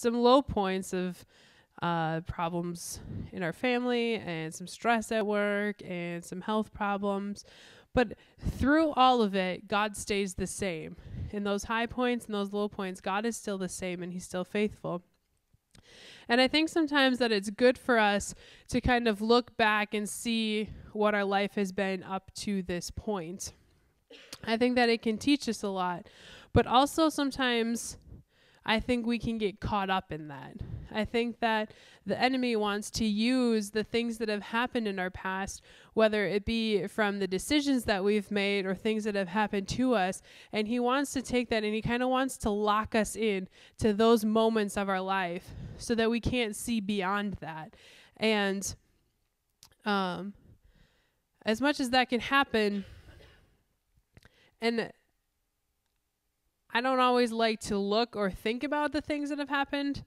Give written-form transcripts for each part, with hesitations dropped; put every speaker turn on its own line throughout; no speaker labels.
some low points of problems in our family and some stress at work and some health problems. But through all of it, God stays the same. In those high points and those low points, God is still the same and he's still faithful. And I think sometimes that it's good for us to kind of look back and see what our life has been up to this point. I think that it can teach us a lot. But also sometimes I think we can get caught up in that. I think that the enemy wants to use the things that have happened in our past, whether it be from the decisions that we've made or things that have happened to us, and he wants to take that and he kind of wants to lock us in to those moments of our life so that we can't see beyond that. And as much as that can happen, and I don't always like to look or think about the things that have happened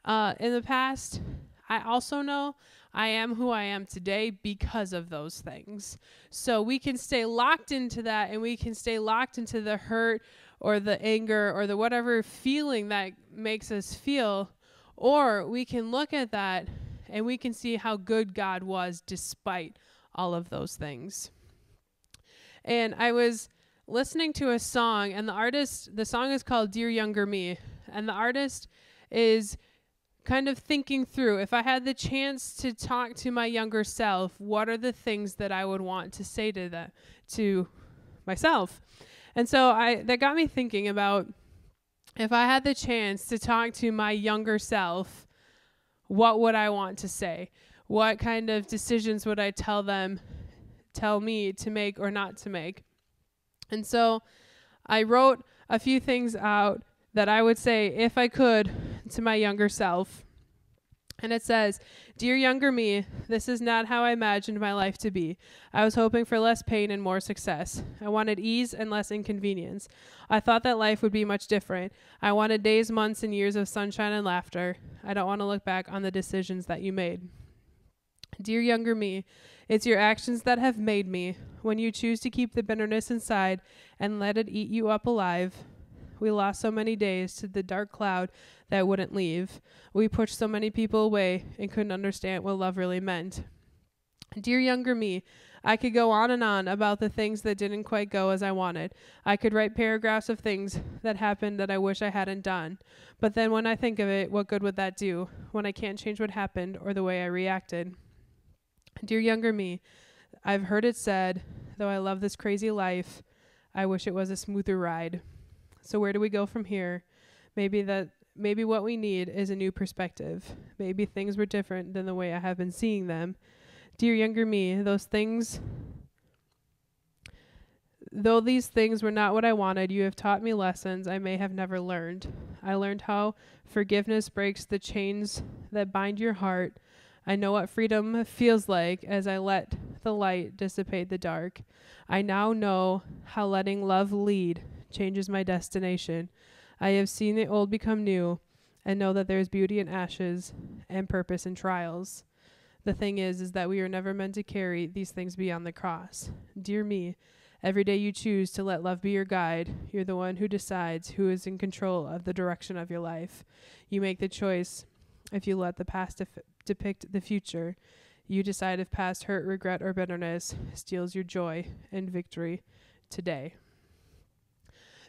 in the past. I also know I am who I am today because of those things. So we can stay locked into that, and we can stay locked into the hurt or the anger or the whatever feeling that makes us feel, or we can look at that and we can see how good God was despite all of those things. And I was listening to a song, and the song is called Dear Younger Me, and the artist is kind of thinking through, if I had the chance to talk to my younger self, what are the things that I would want to say to myself? And so that got me thinking about, if I had the chance to talk to my younger self, what would I want to say? What kind of decisions would I tell me to make or not to make? And so I wrote a few things out that I would say, if I could, to my younger self. And it says, Dear younger me, this is not how I imagined my life to be. I was hoping for less pain and more success. I wanted ease and less inconvenience. I thought that life would be much different. I wanted days, months, and years of sunshine and laughter. I don't want to look back on the decisions that you made. Dear younger me, it's your actions that have made me. When you choose to keep the bitterness inside and let it eat you up alive. We lost so many days to the dark cloud that wouldn't leave. We pushed so many people away and couldn't understand what love really meant. Dear younger me, I could go on and on about the things that didn't quite go as I wanted. I could write paragraphs of things that happened that I wish I hadn't done. But then when I think of it, what good would that do when I can't change what happened or the way I reacted? Dear younger me, I've heard it said, though I love this crazy life, I wish it was a smoother ride. So where do we go from here? Maybe what we need is a new perspective. Maybe things were different than the way I have been seeing them. Dear younger me, though these things were not what I wanted, you have taught me lessons I may have never learned. I learned how forgiveness breaks the chains that bind your heart. I know what freedom feels like as I let the light dissipate the dark. I now know how letting love lead changes my destination. I have seen the old become new and know that there is beauty in ashes and purpose in trials. The thing is that we are never meant to carry these things beyond the cross. Dear me, every day you choose to let love be your guide, you're the one who decides who is in control of the direction of your life. You make the choice if you let the past depict the future. You decide if past hurt, regret, or bitterness steals your joy and victory today.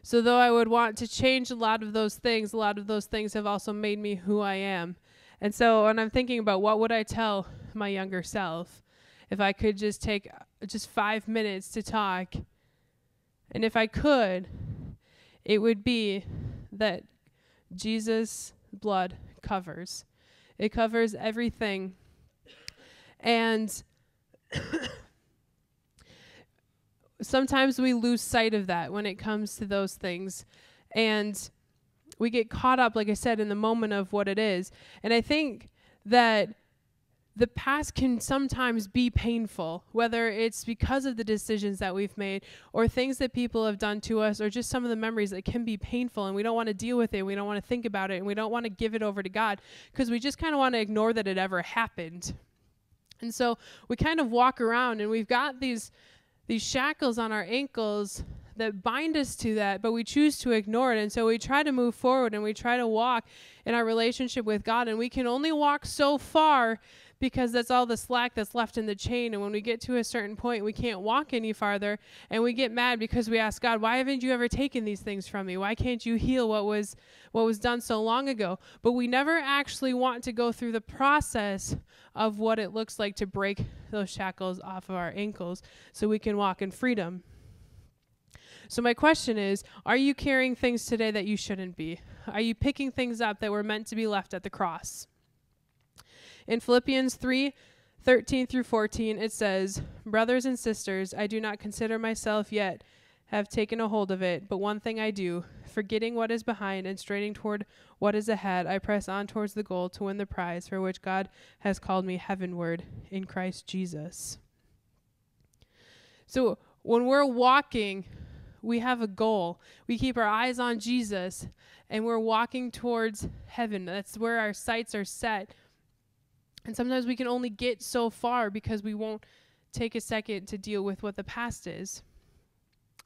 So though I would want to change a lot of those things have also made me who I am. And so when I'm thinking about what would I tell my younger self, if I could just take just 5 minutes to talk, and if I could, it would be that Jesus' blood covers. It covers everything. And sometimes we lose sight of that when it comes to those things. And we get caught up, like I said, in the moment of what it is. And I think that the past can sometimes be painful, whether it's because of the decisions that we've made or things that people have done to us or just some of the memories that can be painful, and we don't want to deal with it. We don't want to think about it, and we don't want to give it over to God because we just kind of want to ignore that it ever happened. And so we kind of walk around and we've got these shackles on our ankles that bind us to that, but we choose to ignore it. And so we try to move forward and we try to walk in our relationship with God, and we can only walk so far because that's all the slack that's left in the chain. And when we get to a certain point, we can't walk any farther, and we get mad because we ask God, why haven't you ever taken these things from me? Why can't you heal what was done so long ago? But we never actually want to go through the process of what it looks like to break those shackles off of our ankles so we can walk in freedom. So my question is, are you carrying things today that you shouldn't be? Are you picking things up that were meant to be left at the cross? In Philippians 3:13 through 14, it says, "Brothers and sisters, I do not consider myself yet have taken a hold of it, but one thing I do, forgetting what is behind and straining toward what is ahead, I press on towards the goal to win the prize for which God has called me heavenward in Christ Jesus." So when we're walking, we have a goal. We keep our eyes on Jesus, and we're walking towards heaven. That's where our sights are set. And sometimes we can only get so far because we won't take a second to deal with what the past is.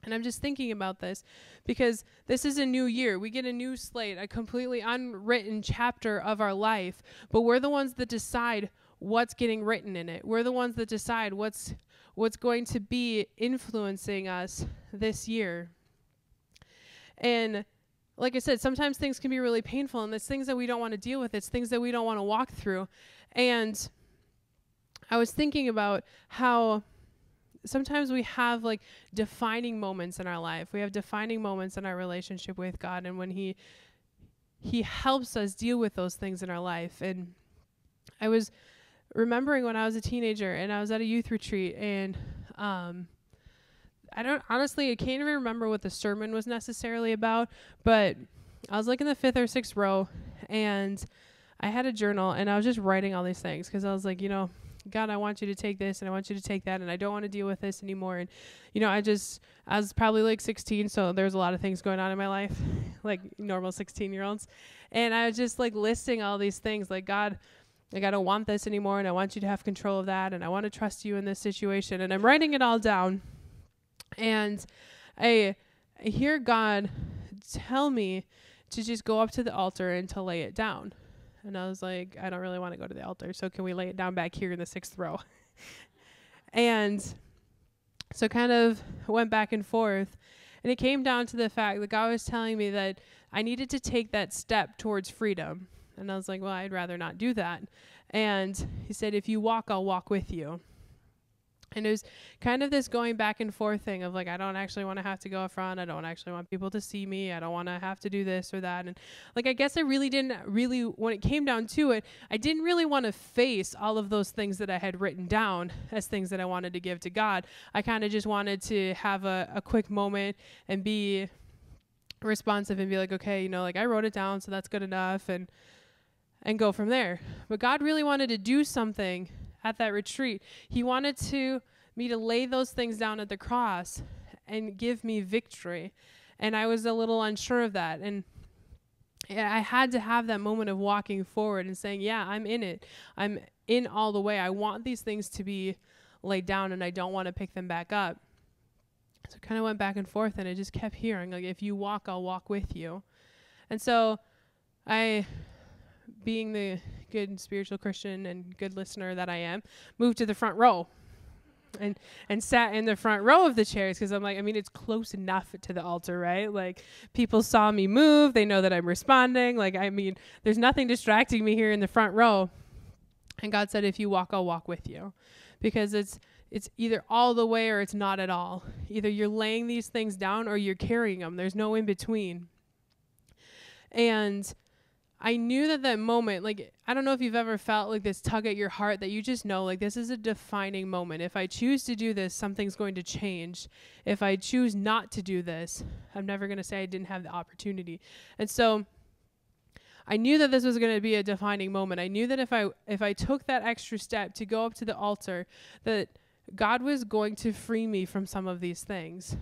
And I'm just thinking about this because this is a new year. We get a new slate, a completely unwritten chapter of our life, but we're the ones that decide what's getting written in it. We're the ones that decide what's going to be influencing us this year. And like I said, sometimes things can be really painful, and it's things that we don't want to deal with. It's things that we don't want to walk through. And I was thinking about how sometimes we have like defining moments in our life. We have defining moments in our relationship with God, and when he helps us deal with those things in our life. And I was remembering when I was a teenager and I was at a youth retreat, and I can't even remember what the sermon was necessarily about, but I was like in the 5th or 6th row, and I had a journal, and I was just writing all these things because I was like, God, I want you to take this, and I want you to take that, and I don't want to deal with this anymore. And, I was probably like 16, so there's a lot of things going on in my life, like normal 16-year-olds. And I was just like listing all these things, like, God, like, I don't want this anymore, and I want you to have control of that, and I want to trust you in this situation. And I'm writing it all down, and I hear God tell me to just go up to the altar and to lay it down. And I was like, I don't really want to go to the altar, so can we lay it down back here in the 6th row? And so kind of went back and forth, and it came down to the fact that God was telling me that I needed to take that step towards freedom. And I was like, well, I'd rather not do that. And he said, if you walk, I'll walk with you. And it was kind of this going back and forth thing of like, I don't actually want to have to go up front. I don't actually want people to see me. I don't want to have to do this or that. And like, I guess I didn't when it came down to it, I didn't really want to face all of those things that I had written down as things that I wanted to give to God. I kind of just wanted to have a quick moment and be responsive and be like, okay, like I wrote it down, so that's good enough, and go from there. But God really wanted to do something at that retreat. He wanted me to lay those things down at the cross and give me victory. And I was a little unsure of that. And I had to have that moment of walking forward and saying, yeah, I'm in it. I'm in all the way. I want these things to be laid down, and I don't want to pick them back up. So I kind of went back and forth, and I just kept hearing, like, if you walk, I'll walk with you. And so I, being the good spiritual Christian and good listener that I am, moved to the front row and sat in the front row of the chairs, because I'm like, it's close enough to the altar, right? Like, people saw me move. They know that I'm responding. Like, there's nothing distracting me here in the front row. And God said, if you walk, I'll walk with you, because it's either all the way or it's not at all. Either you're laying these things down or you're carrying them. There's no in between. And I knew that moment, like, I don't know if you've ever felt like this tug at your heart that you just know, like, this is a defining moment. If I choose to do this, something's going to change. If I choose not to do this, I'm never going to say I didn't have the opportunity. And so I knew that this was going to be a defining moment. I knew that if I took that extra step to go up to the altar, that God was going to free me from some of these things.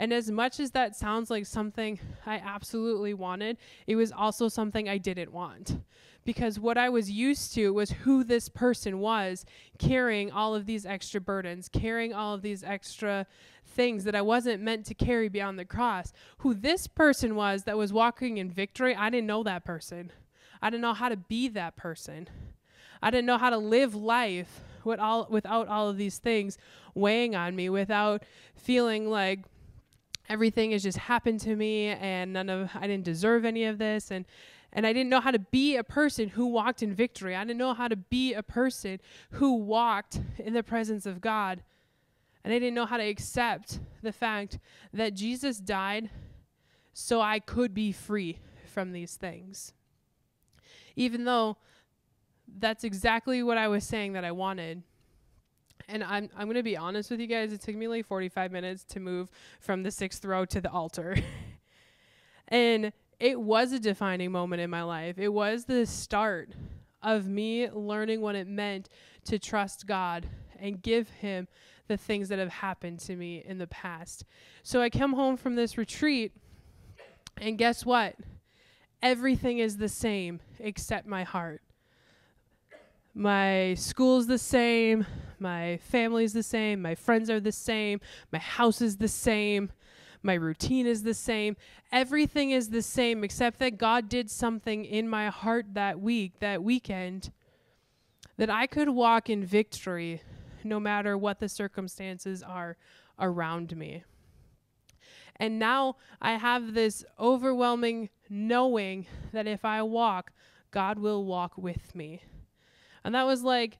And as much as that sounds like something I absolutely wanted, it was also something I didn't want. Because what I was used to was who this person was, carrying all of these extra burdens, carrying all of these extra things that I wasn't meant to carry beyond the cross. Who this person was that was walking in victory, I didn't know that person. I didn't know how to be that person. I didn't know how to live life without all of these things weighing on me, without feeling like everything has just happened to me and I didn't deserve any of this. And I didn't know how to be a person who walked in victory. I didn't know how to be a person who walked in the presence of God. And I didn't know how to accept the fact that Jesus died so I could be free from these things. Even though that's exactly what I was saying that I wanted. And I'm going to be honest with you guys, it took me like 45 minutes to move from the 6th row to the altar. And it was a defining moment in my life. It was the start of me learning what it meant to trust God and give him the things that have happened to me in the past. So I come home from this retreat, and guess what? Everything is the same except my heart. My school's the same, my family's the same, my friends are the same, my house is the same, my routine is the same. Everything is the same except that God did something in my heart that weekend, that I could walk in victory no matter what the circumstances are around me. And now I have this overwhelming knowing that if I walk, God will walk with me. And that was like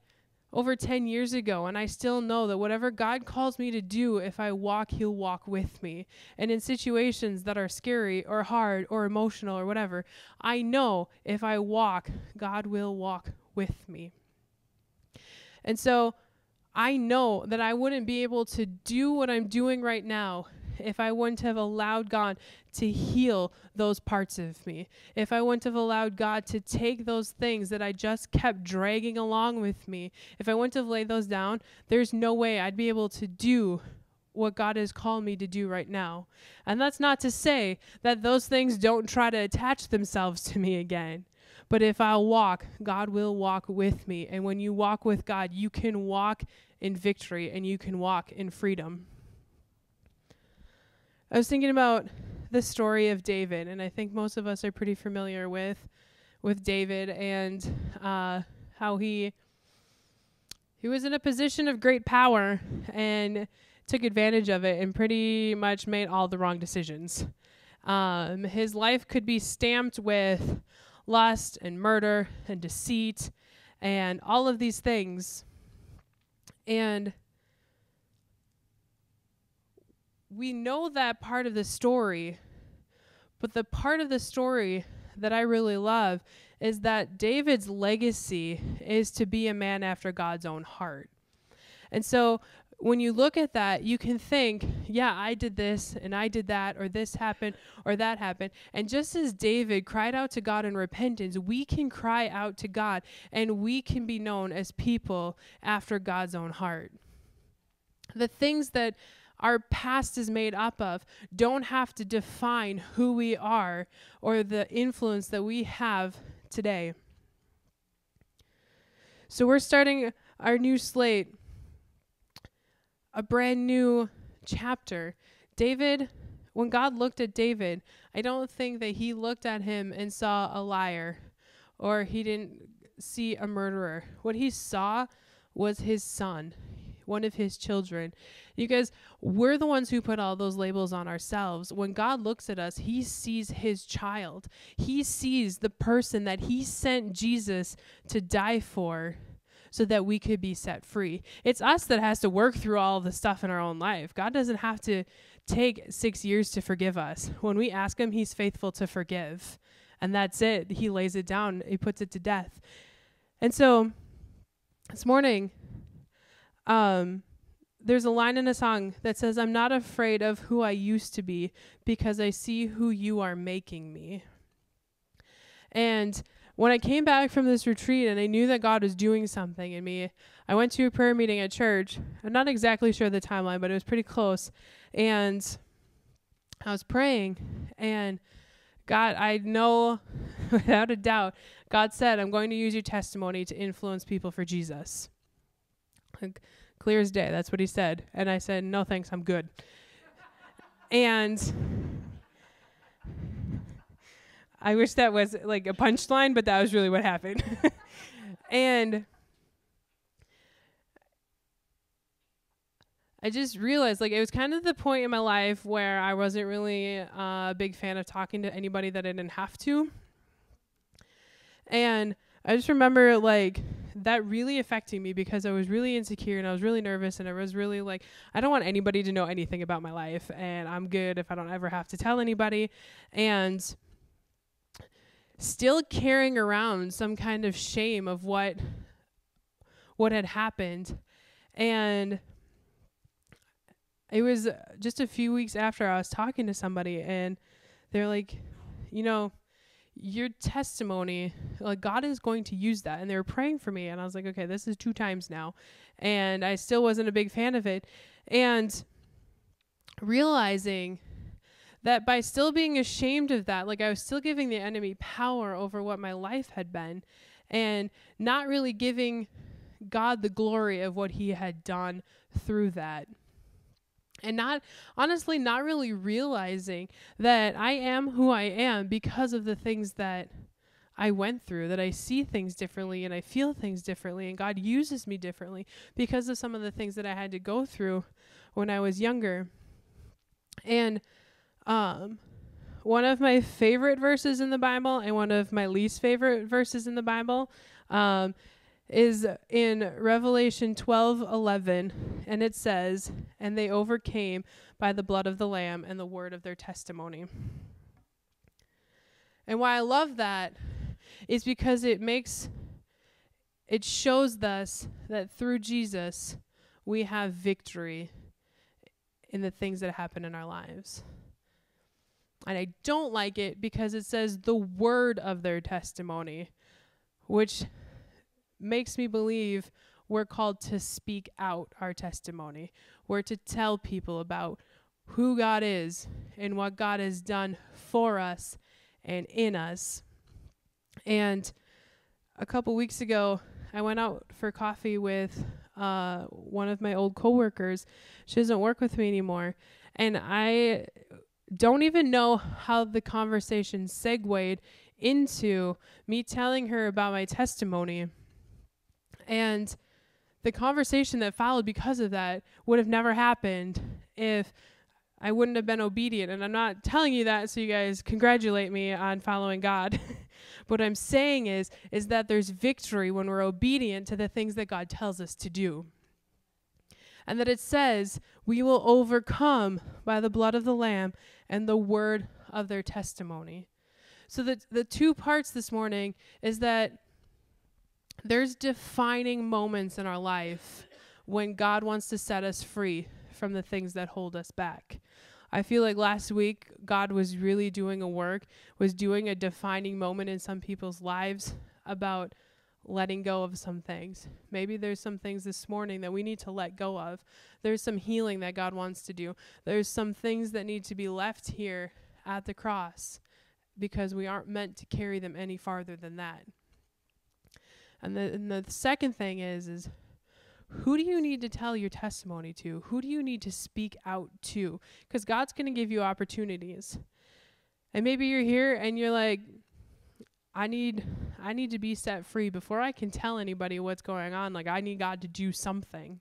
over 10 years ago, and I still know that whatever God calls me to do, if I walk, he'll walk with me. And in situations that are scary or hard or emotional or whatever, I know if I walk, God will walk with me. And so I know that I wouldn't be able to do what I'm doing right now if I wouldn't have allowed God to heal those parts of me, if I wouldn't have allowed God to take those things that I just kept dragging along with me, if I wouldn't have laid those down, there's no way I'd be able to do what God has called me to do right now. And that's not to say that those things don't try to attach themselves to me again. But if I'll walk, God will walk with me. And when you walk with God, you can walk in victory and you can walk in freedom. I was thinking about the story of David, and I think most of us are pretty familiar with David and how he was in a position of great power and took advantage of it and pretty much made all the wrong decisions. His life could be stamped with lust and murder and deceit and all of these things. And we know that part of the story, but the part of the story that I really love is that David's legacy is to be a man after God's own heart. And so when you look at that, you can think, yeah, I did this and I did that, or this happened or that happened. And just as David cried out to God in repentance, we can cry out to God and we can be known as people after God's own heart. The things that our past is made up of don't have to define who we are or the influence that we have today. So we're starting our new slate, a brand new chapter. David, when God looked at David, I don't think that he looked at him and saw a liar or he didn't see a murderer. What he saw was his son, one of his children. You guys, we're the ones who put all those labels on ourselves. When God looks at us, he sees his child. He sees the person that he sent Jesus to die for so that we could be set free. It's us that has to work through all of the stuff in our own life. God doesn't have to take 6 years to forgive us. When we ask him, he's faithful to forgive. And that's it. He lays it down. He puts it to death. And so this morning, there's a line in a song that says, I'm not afraid of who I used to be because I see who you are making me. And when I came back from this retreat and I knew that God was doing something in me, I went to a prayer meeting at church. I'm not exactly sure the timeline, but it was pretty close. And I was praying, and God, I know without a doubt, God said, I'm going to use your testimony to influence people for Jesus. Like, clear as day, that's what he said. And I said, no thanks, I'm good. And I wish that was like a punchline, but that was really what happened. And I just realized, like, it was kind of the point in my life where I wasn't really a big fan of talking to anybody that I didn't have to. And I just remember, like, that really affecting me because I was really insecure and I was really nervous and I was really like, I don't want anybody to know anything about my life, and I'm good if I don't ever have to tell anybody. And still carrying around some kind of shame of what had happened. And it was just a few weeks after I was talking to somebody, and they're like, you know, your testimony, like, God is going to use that. And they were praying for me. And I was like, okay, this is 2 times now. And I still wasn't a big fan of it. And realizing that by still being ashamed of that, like, I was still giving the enemy power over what my life had been, and not really giving God the glory of what he had done through that. And not really realizing that I am who I am because of the things that I went through, that I see things differently and I feel things differently, and God uses me differently because of some of the things that I had to go through when I was younger. And one of my favorite verses in the Bible and one of my least favorite verses in the Bible is in Revelation 12:11, and it says, "And they overcame by the blood of the Lamb and the word of their testimony." And why I love that is because it shows us that through Jesus we have victory in the things that happen in our lives. And I don't like it because it says the word of their testimony, which makes me believe we're called to speak out our testimony. We're to tell people about who God is and what God has done for us and in us. And a couple weeks ago, I went out for coffee with one of my old coworkers. She doesn't work with me anymore. And I don't even know how the conversation segued into me telling her about my testimony. And the conversation that followed because of that would have never happened if I wouldn't have been obedient. And I'm not telling you that so you guys congratulate me on following God. What I'm saying is that there's victory when we're obedient to the things that God tells us to do. And that it says we will overcome by the blood of the Lamb and the word of their testimony. So the 2 parts this morning is that there's defining moments in our life when God wants to set us free from the things that hold us back. I feel like last week God was really doing a defining moment in some people's lives about letting go of some things. Maybe there's some things this morning that we need to let go of. There's some healing that God wants to do. There's some things that need to be left here at the cross because we aren't meant to carry them any farther than that. And the second thing is who do you need to tell your testimony to? Who do you need to speak out to? Because God's going to give you opportunities. And maybe you're here and you're like, I need to be set free before I can tell anybody what's going on. Like, I need God to do something.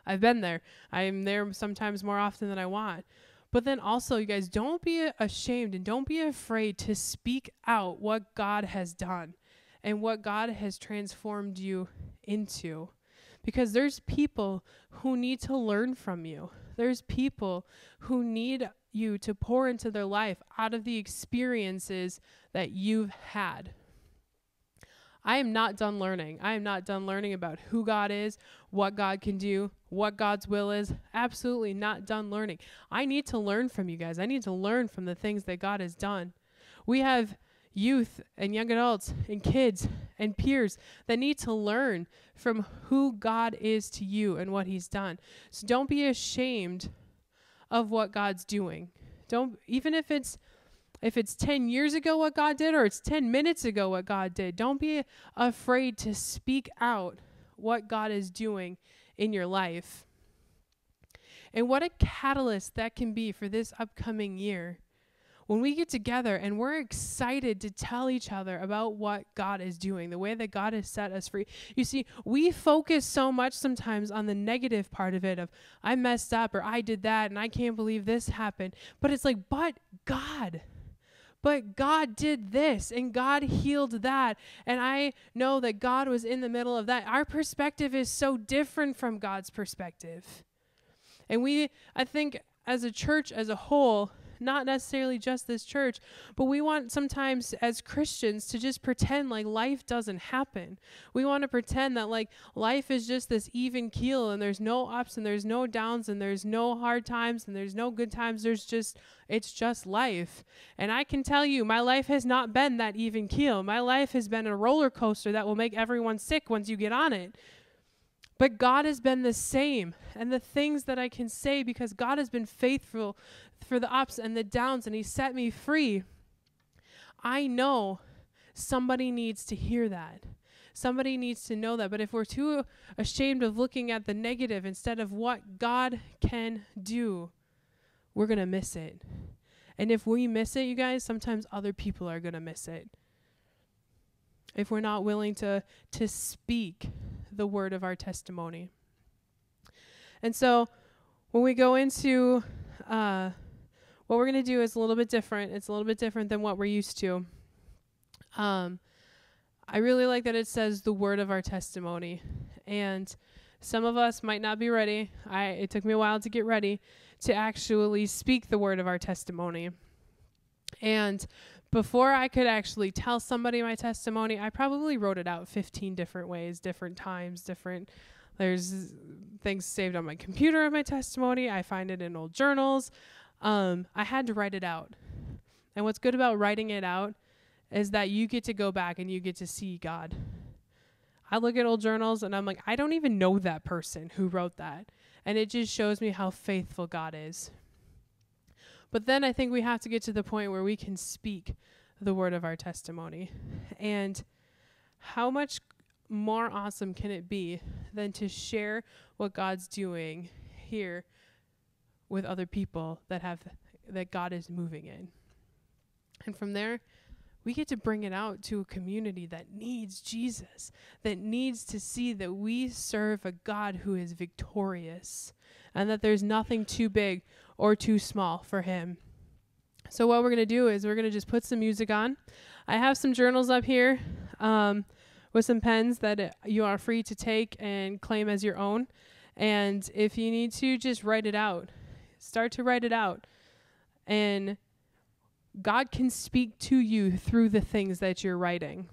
I've been there. I'm there sometimes more often than I want. But then also, you guys, don't be ashamed and don't be afraid to speak out what God has done and what God has transformed you into. Because there's people who need to learn from you. There's people who need you to pour into their life out of the experiences that you've had. I am not done learning. I am not done learning about who God is, what God can do, what God's will is. Absolutely not done learning. I need to learn from you guys. I need to learn from the things that God has done. We have youth and young adults and kids and peers that need to learn from who God is to you and what he's done. So don't be ashamed of what God's doing. Even if it's 10 years ago what God did, or it's 10 minutes ago what God did, don't be afraid to speak out what God is doing in your life. And what a catalyst that can be for this upcoming year. When we get together and we're excited to tell each other about what God is doing, the way that God has set us free. You see, we focus so much sometimes on the negative part of it, of I messed up, or I did that, and I can't believe this happened. But it's like, but God did this, and God healed that, and I know that God was in the middle of that. Our perspective is so different from God's perspective. And I think as a church as a whole, not necessarily just this church, but we want sometimes as Christians to just pretend like life doesn't happen. We want to pretend that like life is just this even keel, and there's no ups and there's no downs and there's no hard times and there's no good times. It's just life. And I can tell you, my life has not been that even keel. My life has been a roller coaster that will make everyone sick once you get on it. But God has been the same. And the things that I can say, because God has been faithful for the ups and the downs, and he set me free, I know somebody needs to hear that. Somebody needs to know that. But if we're too ashamed of looking at the negative instead of what God can do, we're going to miss it. And if we miss it, you guys, sometimes other people are going to miss it. If we're not willing to speak the word of our testimony. And so when we go into what we're going to do is a little bit different. It's a little bit different than what we're used to. I really like that it says the word of our testimony. And some of us might not be ready. It took me a while to get ready to actually speak the word of our testimony. And before I could actually tell somebody my testimony, I probably wrote it out 15 different ways, different times, there's things saved on my computer of my testimony. I find it in old journals. I had to write it out. And what's good about writing it out is that you get to go back and you get to see God. I look at old journals and I'm like, I don't even know that person who wrote that. And it just shows me how faithful God is. But then I think we have to get to the point where we can speak the word of our testimony. And how much more awesome can it be than to share what God's doing here with other people that God is moving in. And from there, we get to bring it out to a community that needs Jesus, that needs to see that we serve a God who is victorious and that there's nothing too big or too small for him. So what we're going to do is we're going to just put some music on. I have some journals up here with some pens that you are free to take and claim as your own. And if you need to, just write it out. Start to write it out. And God can speak to you through the things that you're writing.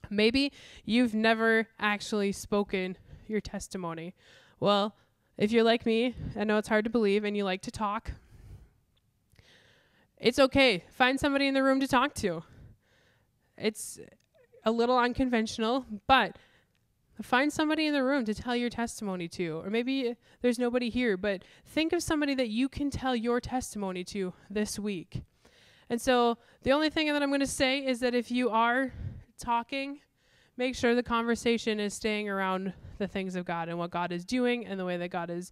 Maybe you've never actually spoken your testimony. Well, if you're like me, I know it's hard to believe, and you like to talk, it's okay. Find somebody in the room to talk to. It's a little unconventional, but find somebody in the room to tell your testimony to. Or maybe there's nobody here, but think of somebody that you can tell your testimony to this week. And so the only thing that I'm going to say is that if you are talking, make sure the conversation is staying around the things of God and what God is doing and the way that God is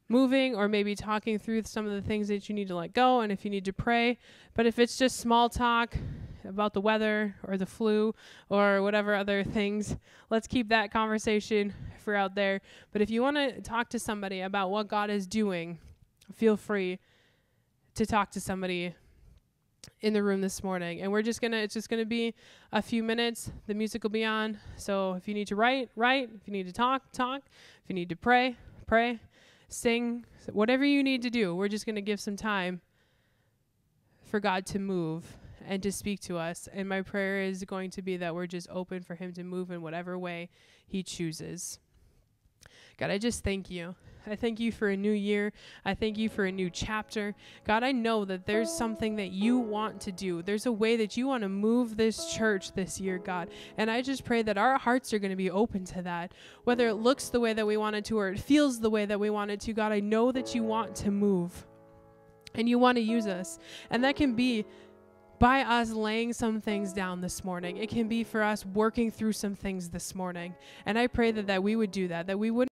moving, or maybe talking through some of the things that you need to let go and if you need to pray. But if it's just small talk about the weather or the flu or whatever other things, let's keep that conversation for out there. But if you want to talk to somebody about what God is doing, feel free to talk to somebody in the room this morning. And it's just gonna be a few minutes. The music will be on. So if you need to write. If you need to talk. If you need to pray, sing, whatever you need to do. We're just gonna give some time for God to move and to speak to us. And my prayer is going to be that we're just open for him to move in whatever way he chooses. God, I just thank you. I thank you for a new year. I thank you for a new chapter. God, I know that there's something that you want to do. There's a way that you want to move this church this year, God. And I just pray that our hearts are going to be open to that. Whether it looks the way that we want it to or it feels the way that we want it to, God, I know that you want to move. and you want to use us. And that can be by us laying some things down this morning. It can be for us working through some things this morning. And I pray that we would do that we wouldn't